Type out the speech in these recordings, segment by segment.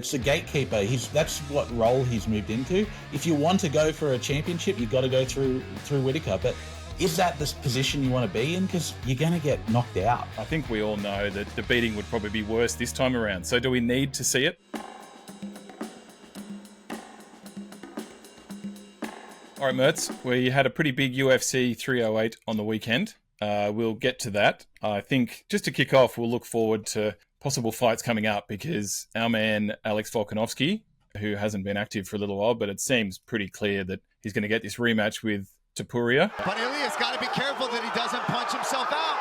It's a gatekeeper. That's what role he's moved into. If you want to go for a championship, you've got to go through Whittaker. But is that the position you want to be in? Because you're going to get knocked out. I think we all know that the beating would probably be worse this time around. So do we need to see it? All right, Mertz, we had a pretty big UFC 308 on the weekend. We'll get to that. I think just to kick off, we'll look forward to possible fights coming up because our man Alex Volkanovski, who hasn't been active for a little while, but it seems pretty clear that he's going to get this rematch with Topuria. But Ilia's got to be careful that he doesn't punch himself out.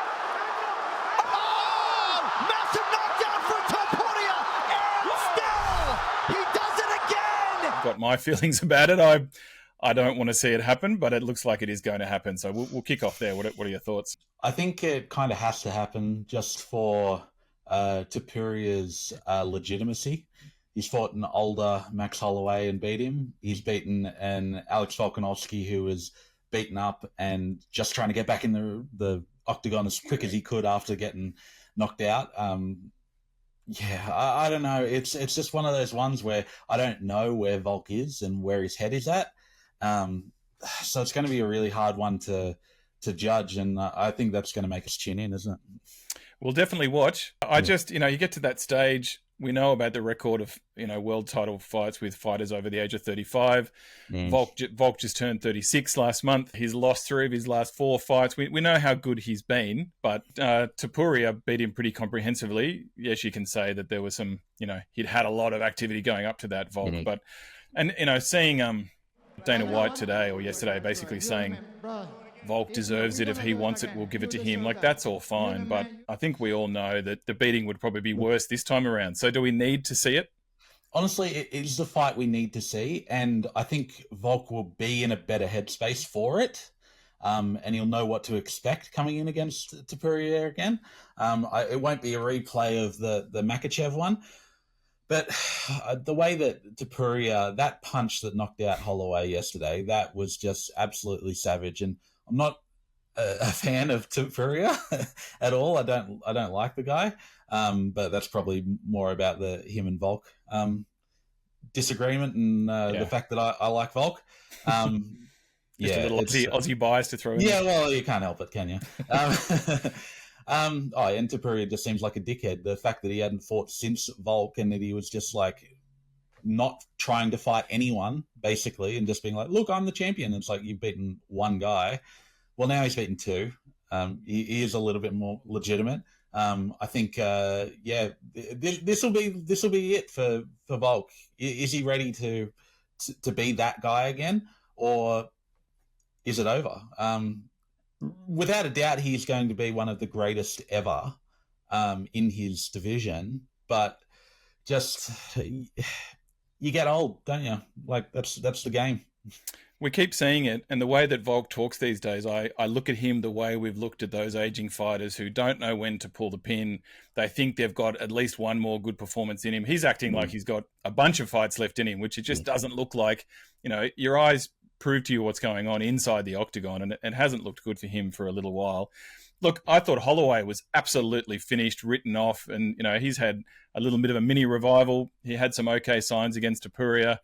Oh! Massive knockdown for Topuria! And still, he does it again! I've got my feelings about it. I don't want to see it happen, but it looks like it is going to happen. So we'll kick off there. What are your thoughts? I think it kind of has to happen just for Topuria's legitimacy. He's fought an older Max Holloway and beat him. He's beaten an Alex Volkanovski who was beaten up and just trying to get back in the Octagon as quick as he could after getting knocked out. I don't know. It's just one of those ones where I don't know where Volk is and where his head is at. So it's going to be a really hard one to judge, and I think that's going to make us tune in, isn't it? We'll definitely watch. I just, you get to that stage, we know about the record of, world title fights with fighters over the age of 35. Volk just turned 36 last month. He's lost 3 of his last 4 fights. We know how good he's been, but Topuria beat him pretty comprehensively. Yes, you can say that there was some, he'd had a lot of activity going up to that, Volk. Mm-hmm. But, seeing Dana White today or yesterday basically saying Volk deserves it. If he wants it, we'll give it to him. Like, that's all fine. But I think we all know that the beating would probably be worse this time around. So do we need to see it? Honestly, it is the fight we need to see. And I think Volk will be in a better headspace for it. And he'll know what to expect coming in against Topuria again. It won't be a replay of the Makachev one. But the way that Topuria, that punch that knocked out Holloway yesterday, that was just absolutely savage. And I'm not a fan of Topuria at all. I don't like the guy. But that's probably more about him and Volk disagreement and the fact that I like Volk. Just a little Aussie bias to throw in. Yeah, well, you can't help it, can you? And Topuria just seems like a dickhead. The fact that he hadn't fought since Volk and that he was just like not trying to fight anyone, basically, and just being like, look, I'm the champion. It's like, you've beaten one guy. Well, now he's beaten 2. He is a little bit more legitimate. I think, this will be it for Volk. Is he ready to be that guy again, or is it over? Without a doubt, he's going to be one of the greatest ever in his division. But just you get old, don't you? Like, that's the game. We keep seeing it, and the way that Volk talks these days, I look at him the way we've looked at those aging fighters who don't know when to pull the pin. They think they've got at least one more good performance in him. He's acting like he's got a bunch of fights left in him, which it just doesn't look like. Your eyes prove to you what's going on inside the Octagon, and it hasn't looked good for him for a little while. Look, I thought Holloway was absolutely finished, written off, and he's had a little bit of a mini revival. He had some okay signs against Topuria.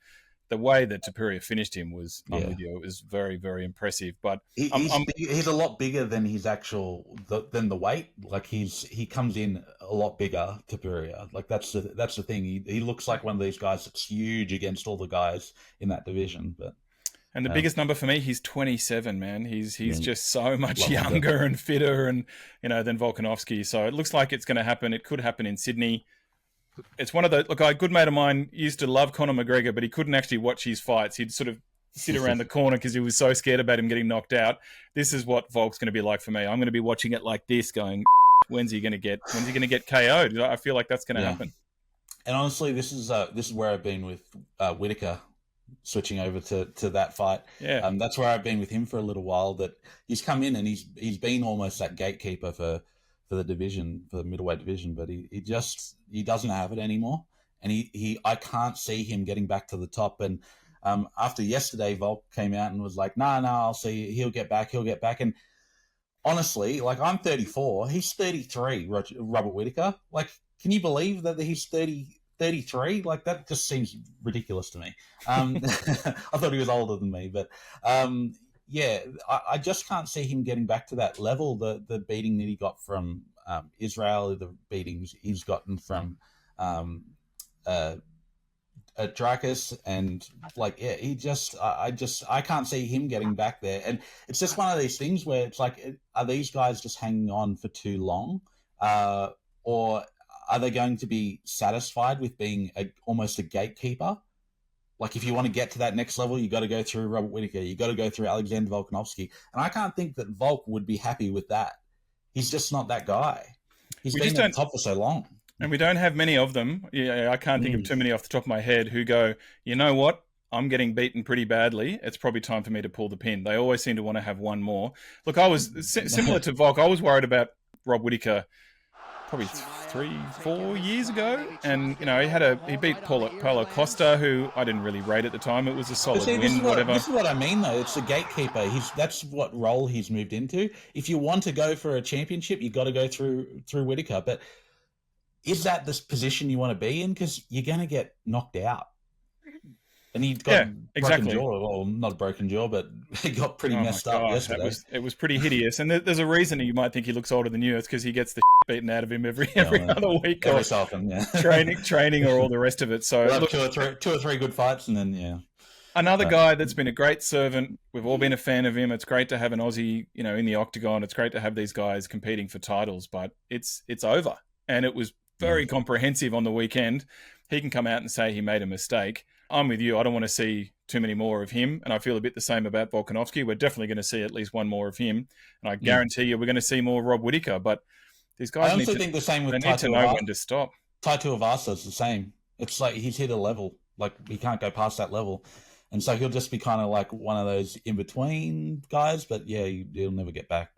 The way that Topuria finished him was, I'm with you, it was very, very impressive. But he's a lot bigger than his than the weight. Like, he comes in a lot bigger, Topuria. Like, that's the thing. He looks like one of these guys that's huge against all the guys in that division, but. And the biggest number for me, he's 27, man. He's just so much younger and fitter and, than Volkanovski. So it looks like it's going to happen. It could happen in Sydney. It's one of the, look, a good mate of mine used to love Conor McGregor, but he couldn't actually watch his fights. He'd sort of sit around the corner because he was so scared about him getting knocked out. This is what Volk's going to be like for me. I'm going to be watching it like this going, when's he going to get KO'd? I feel like that's going to happen. And honestly, this is where I've been with Whittaker. Switching over to that fight. Yeah. That's where I've been with him for a little while, that he's come in and he's been almost that gatekeeper for the division, for the middleweight division, but he doesn't have it anymore. And I can't see him getting back to the top. And after yesterday, Volk came out and was like, no, I'll see, he'll get back. And honestly, like, I'm 34, he's 33, Robert Whittaker. Like, can you believe that he's 33 33? Like, that just seems ridiculous to me. I thought he was older than me, but yeah, I just can't see him getting back to that level. The beating that he got from Israel, the beatings he's gotten from Drakus, and like, yeah, I can't see him getting back there. And it's just one of these things where it's like, are these guys just hanging on for too long, or are they going to be satisfied with being almost a gatekeeper? Like, if you want to get to that next level, you got to go through Robert Whittaker, you got to go through Alexander Volkanovski, and I can't think that Volk would be happy with that. He's just not that guy. He's been at the top for so long. And we don't have many of them. Yeah, I can't think of too many off the top of my head who go, you know what? I'm getting beaten pretty badly. It's probably time for me to pull the pin. They always seem to want to have one more. Look, I was similar to Volk. I was worried about Rob Whittaker probably 3-4 years ago, and he beat Paulo Costa, who I didn't really rate at the time. It was a solid win, whatever. This is what I mean, though. It's the gatekeeper. That's what role he's moved into. If you want to go for a championship, you got to go through Whittaker. But is that this position you want to be in? Because you're going to get knocked out. And he got broken jaw. Well, not a broken jaw, but he got pretty messed up yesterday. It was pretty hideous. And there's a reason you might think he looks older than you. It's because he gets the beaten out of him every other week. Every so often, yeah. training or all the rest of it. So we'll have two or three good fights, and then, yeah. Another guy that's been a great servant. We've all been a fan of him. It's great to have an Aussie, in the Octagon. It's great to have these guys competing for titles, but it's over. And it was very comprehensive on the weekend. He can come out and say he made a mistake. I'm with you. I don't want to see too many more of him, and I feel a bit the same about Volkanovski. We're definitely going to see at least one more of him, and I guarantee you we're going to see more Rob Whittaker. But these guys I also think the same with they need to know when to stop. Tai Tuivasa is the same. It's like he's hit a level. Like, he can't go past that level. And so he'll just be kind of like one of those in-between guys, but yeah, he'll never get back.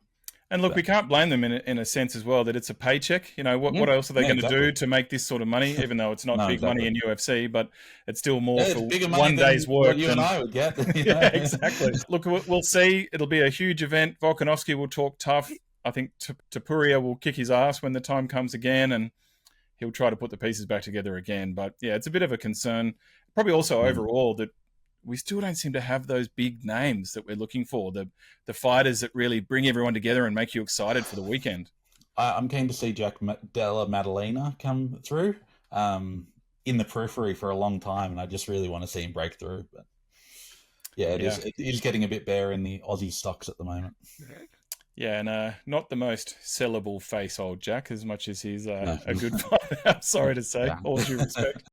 And look, we can't blame them in a sense as well, that it's a paycheck. What else are they going to do to make this sort of money, even though it's not big money in UFC, but it's still more for one day's work. You and I would get. Yeah, exactly. Look, we'll see. It'll be a huge event. Volkanovski will talk tough. I think Topuria will kick his ass when the time comes again, and he'll try to put the pieces back together again. But yeah, it's a bit of a concern. Probably also overall that we still don't seem to have those big names that we're looking for, the fighters that really bring everyone together and make you excited for the weekend. I'm keen to see Jack Della Maddalena come through in the periphery for a long time, and I just really want to see him break through. But yeah, it is getting a bit bare in the Aussie stocks at the moment. Yeah, and not the most sellable face, old Jack, as much as he's a good fighter. I'm sorry to say, all due respect.